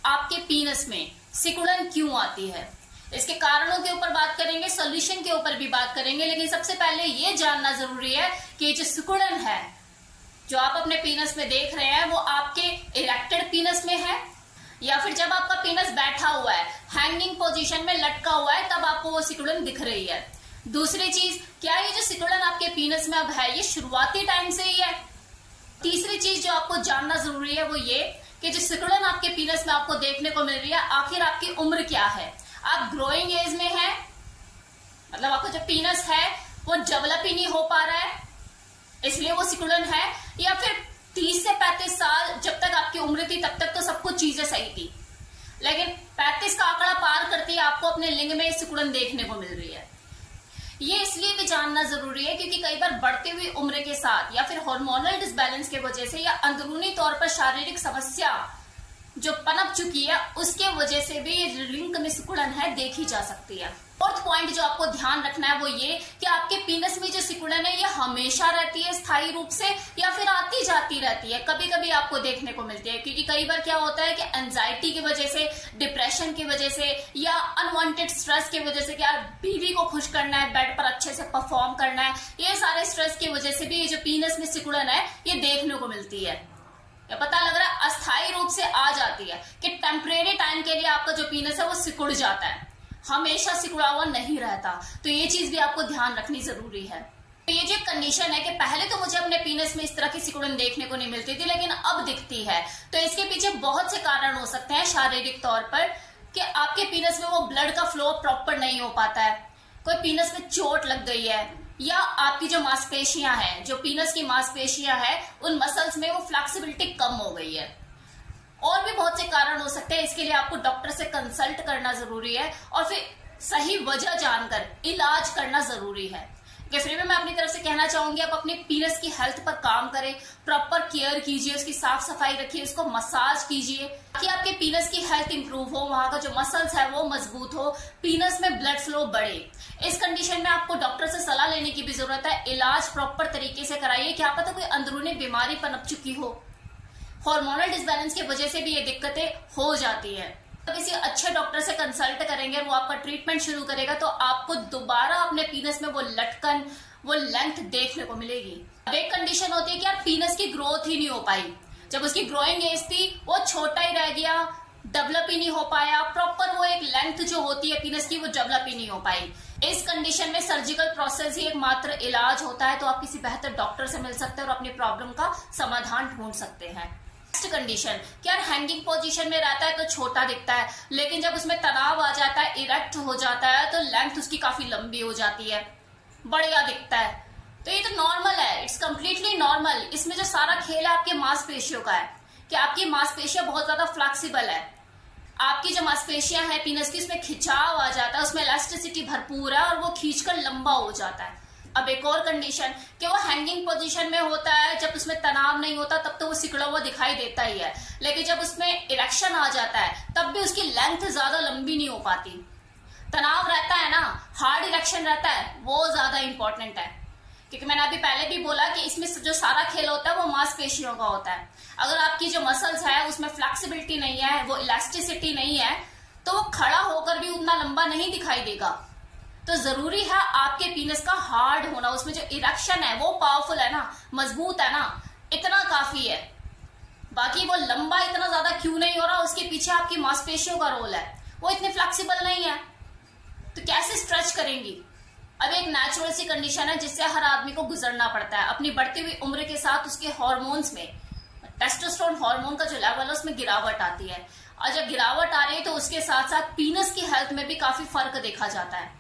आपके पीनस में सिकुड़न क्यों आती है, इसके कारणों के ऊपर बात करेंगे, सॉल्यूशन के ऊपर भी बात करेंगे। लेकिन सबसे पहले ये जानना जरूरी है कि जो सिकुड़न है जो आप अपने पीनस में देख रहे हैं वो आपके इरेक्टेड पीनस में है या फिर जब आपका पीनस बैठा हुआ है, हैंगिंग पोजीशन में लटका हुआ है, तब आपको वो सिकुड़न दिख रही है। दूसरी चीज, क्या ये जो सिकुड़न आपके पीनस में अब है ये शुरुआती टाइम से ही है। तीसरी चीज जो आपको जानना जरूरी है वो ये कि जो सिकुड़न आपके पीनस में आपको देखने को मिल रही है, आखिर आपकी उम्र क्या है। आप ग्रोइंग एज में है, मतलब आपका जो पीनस है वो डेवलप ही नहीं हो पा रहा है इसलिए वो सिकुड़न है, या फिर 30 से 35 साल जब तक आपकी उम्र थी तब तक तो सब कुछ चीजें सही थी, लेकिन 35 का आंकड़ा पार करती है आपको अपने लिंग में सिकुड़न देखने को मिल रही है। ये इसलिए भी जानना जरूरी है क्योंकि कई बार बढ़ती हुई उम्र के साथ या फिर हार्मोनल डिसबैलेंस की वजह से या अंदरूनी तौर पर शारीरिक समस्या जो पनप चुकी है उसके वजह से भी ये लिंग में सिकुड़न है देखी जा सकती है। फोर्थ पॉइंट जो आपको ध्यान रखना है वो ये कि आपके पीनस में जो सिकुड़न है ये हमेशा रहती है स्थायी रूप से या फिर आती जाती रहती है, कभी कभी आपको देखने को मिलती है। क्योंकि कई बार क्या होता है कि एंजाइटी की वजह से, डिप्रेशन की वजह से या अनवांटेड स्ट्रेस की वजह से कि यार बीवी को खुश करना है, बेड पर अच्छे से परफॉर्म करना है, ये सारे स्ट्रेस की वजह से भी ये जो पीनस में सिकुड़न है ये देखने को मिलती है। या पता लग रहा है अस्थायी रूप से आ जाती है कि टेम्परेरी टाइम के लिए आपका जो पीनस है वो सिकुड़ जाता है, हमेशा सिकुड़ा हुआ नहीं रहता। तो ये चीज भी आपको ध्यान रखनी जरूरी है। तो ये जो कंडीशन है कि पहले तो मुझे अपने पीनस में इस तरह की सिकुड़न देखने को नहीं मिलती थी लेकिन अब दिखती है, तो इसके पीछे बहुत से कारण हो सकते हैं शारीरिक तौर पर कि आपके पीनस में वो ब्लड का फ्लो प्रॉपर नहीं हो पाता है, कोई पीनस में चोट लग गई है या आपकी जो मांसपेशियां हैं, जो पीनस की मांसपेशियां हैं, उन मसल्स में वो फ्लेक्सिबिलिटी कम हो गई है। और भी बहुत से कारण हो सकते हैं, इसके लिए आपको डॉक्टर से कंसल्ट करना जरूरी है और फिर सही वजह जानकर इलाज करना जरूरी है। फ्री में मैं अपनी तरफ से कहना चाहूंगी आप अपने पीनस की हेल्थ पर काम करें, प्रॉपर केयर कीजिए, उसकी साफ सफाई रखिए, उसको मसाज कीजिए ताकि आपके पीनस की हेल्थ इंप्रूव हो, वहां का जो मसल्स है वो मजबूत हो, पीनस में ब्लड फ्लो बढ़े। इस कंडीशन में आपको डॉक्टर से सलाह लेने की भी जरूरत है। इलाज प्रॉपर तरीके से कराइए, क्या पता कोई अंदरूनी बीमारी पनप चुकी हो। हार्मोनल डिसबैलेंस की वजह से भी ये दिक्कतें हो जाती है। तो किसी अच्छे डॉक्टर से कंसल्ट करेंगे और वो आपका ट्रीटमेंट शुरू करेगा तो आपको दोबारा अपने पीनस में वो लटकन, वो लेंथ देखने को मिलेगी। अब एक कंडीशन होती है कि यार पीनस की ग्रोथ ही नहीं हो पाई, जब उसकी ग्रोइंग एज थी वो छोटा ही रह गया, डेवलप ही नहीं हो पाया, प्रॉपर वो एक लेंथ जो होती है पीनस की वो डेवलप ही नहीं हो पाई। इस कंडीशन में सर्जिकल प्रोसेस ही एकमात्र इलाज होता है, तो आप किसी बेहतर डॉक्टर से मिल सकते हैं और अपनी प्रॉब्लम का समाधान ढूंढ सकते हैं। नेक्स्ट कंडीशन, क्या हैंगिंग पोजीशन में रहता है तो छोटा दिखता है, लेकिन जब उसमें तनाव आ जाता है, इरेक्ट हो जाता है तो लेंथ उसकी काफी लंबी हो जाती है, बढ़िया दिखता है। तो ये तो नॉर्मल है, इट्स कंप्लीटली नॉर्मल। इसमें जो सारा खेल है आपके मांसपेशियों का है कि आपकी मांसपेशियां बहुत ज्यादा फ्लेक्सिबल है, आपकी जो मांसपेशियां हैं पीनस की उसमें खिंचाव आ जाता है, उसमें इलास्टिसिटी भरपूर है और वो खींचकर लंबा हो जाता है। अब एक और कंडीशन कि वो हैंगिंग पोजीशन में होता है, जब उसमें तनाव नहीं होता तब तो वो सिकुड़ा हुआ दिखाई देता ही है, लेकिन जब उसमें इरेक्शन आ जाता है तब भी उसकी लेंथ ज्यादा लंबी नहीं हो पाती। तनाव रहता है ना, हार्ड इरेक्शन रहता है, वो ज्यादा इंपॉर्टेंट है, क्योंकि मैंने अभी पहले भी बोला कि इसमें जो सारा खेल होता है वो मांसपेशियों का होता है। अगर आपकी जो मसल्स है उसमें फ्लेक्सिबिलिटी नहीं है, वो इलास्टिसिटी नहीं है, तो वो खड़ा होकर भी उतना लंबा नहीं दिखाई देगा। तो जरूरी है आपके पीनस का हार्ड होना, उसमें जो इरेक्शन है वो पावरफुल है ना, मजबूत है ना, इतना काफी है। बाकी वो लंबा इतना ज्यादा क्यों नहीं हो रहा, उसके पीछे आपकी मांसपेशियों का रोल है, वो इतनी फ्लेक्सिबल नहीं है, तो कैसे स्ट्रेच करेंगी। अब एक नेचुरल सी कंडीशन है जिससे हर आदमी को गुजरना पड़ता है। अपनी बढ़ती हुई उम्र के साथ उसके हार्मोन्स में, टेस्टोस्टेरोन हार्मोन का जो लेवल है उसमें गिरावट आती है, और जब गिरावट आ रही है तो उसके साथ साथ पीनस की हेल्थ में भी काफी फर्क देखा जाता है।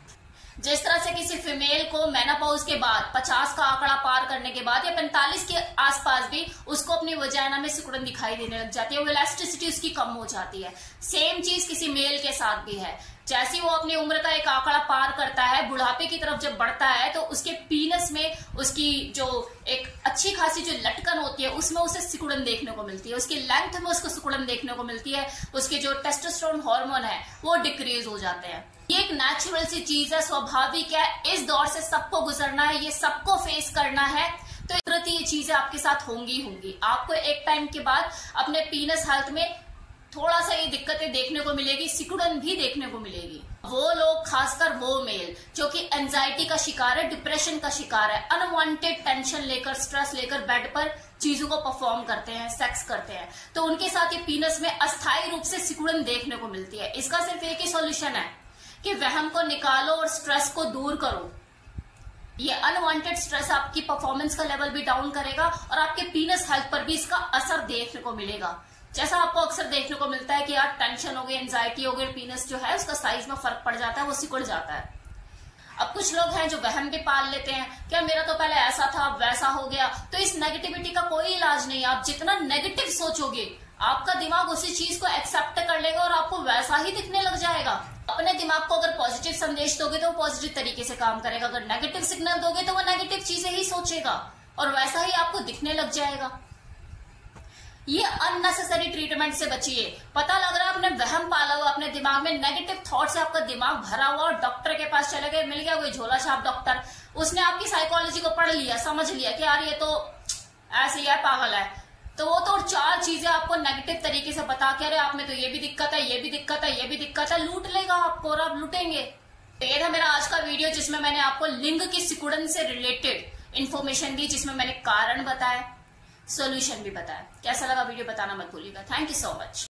जिस तरह से किसी फीमेल को मेनोपॉज के बाद 50 का आंकड़ा पार करने के बाद या 45 के आसपास भी उसको अपनी वजाइना में सिकुड़न दिखाई देने लग जाती है, वो इलास्टिसिटी उसकी कम हो जाती है। सेम चीज किसी मेल के साथ भी है, जैसे वो अपनी उम्र का एक आंकड़ा पार करता है, बुढ़ापे की तरफ जब बढ़ता है तो उसके पीनस में उसकी जो एक अच्छी खासी जो लटकन होती है उसमें उसे सिकुड़न देखने को मिलती है, उसकी लेंथ में उसको सिकुड़न देखने को मिलती है, उसके जो टेस्टोस्टेरोन हार्मोन है वो डिक्रीज हो जाते हैं। ये एक नेचुरल सी चीज है, स्वाभाविक है, इस दौर से सबको गुजरना है, ये सबको फेस करना है, तो कुदरती ये चीजें आपके साथ होंगी। आपको एक टाइम के बाद अपने पीनस हेल्थ में थोड़ा सा ये दिक्कतें देखने को मिलेगी, सिकुड़न भी देखने को मिलेगी। वो लोग, खासकर वो मेल जो कि एंजाइटी का शिकार है, डिप्रेशन का शिकार है, अनवांटेड टेंशन लेकर, स्ट्रेस लेकर बेड पर चीजों को परफॉर्म करते हैं, सेक्स करते हैं, तो उनके साथ ये पीनस में अस्थायी रूप से सिकुड़न देखने को मिलती है। इसका सिर्फ एक ही सॉल्यूशन है कि वहम को निकालो और स्ट्रेस को दूर करो। ये अनवांटेड स्ट्रेस आपकी परफॉर्मेंस का लेवल भी डाउन करेगा और आपके पीनस हेल्थ पर भी इसका असर देखने को मिलेगा। जैसा आपको अक्सर देखने को मिलता है कि यार टेंशन हो गई, एंजाइटी हो गई, पीनस जो है उसका साइज में फर्क पड़ जाता है, वो सिकुड़ जाता है। अब कुछ लोग हैं जो वहम भी पाल लेते हैं, क्या मेरा तो पहले ऐसा था अब वैसा हो गया। तो इस नेगेटिविटी का कोई इलाज नहीं है। आप जितना नेगेटिव सोचोगे आपका दिमाग उसी चीज को एक्सेप्ट कर लेगा और आपको वैसा ही दिखने लग जाएगा। अपने दिमाग को अगर पॉजिटिव संदेश दोगे तो वो पॉजिटिव तरीके से काम करेगा, अगर नेगेटिव सिग्नल दोगे तो वो नेगेटिव चीजें ही सोचेगा और वैसा ही आपको दिखने लग जाएगा। ये अननेसेसरी ट्रीटमेंट से बचिए। पता लग रहा है आपने वहम पाला हुआ, अपने दिमाग में नेगेटिव थॉट से आपका दिमाग भरा हुआ और डॉक्टर के पास चले गए, मिल गया कोई झोला छाप डॉक्टर, उसने आपकी साइकोलॉजी को पढ़ लिया, समझ लिया कि यार ये तो ऐसे ही है, पागल है, तो वो तो 4 चीजें आपको नेगेटिव तरीके से बता के, अरे आप में तो ये भी दिक्कत है, ये भी दिक्कत है, ये भी दिक्कत है, लूट लेगा आपको और आप लूटेंगे। तो ये था मेरा आज का वीडियो जिसमें मैंने आपको लिंग की सिकुड़न से रिलेटेड इंफॉर्मेशन दी, जिसमें मैंने कारण बताया, सॉल्यूशन भी बताया। कैसा लगा वीडियो बताना मत भूलिएगा। Thank you so much.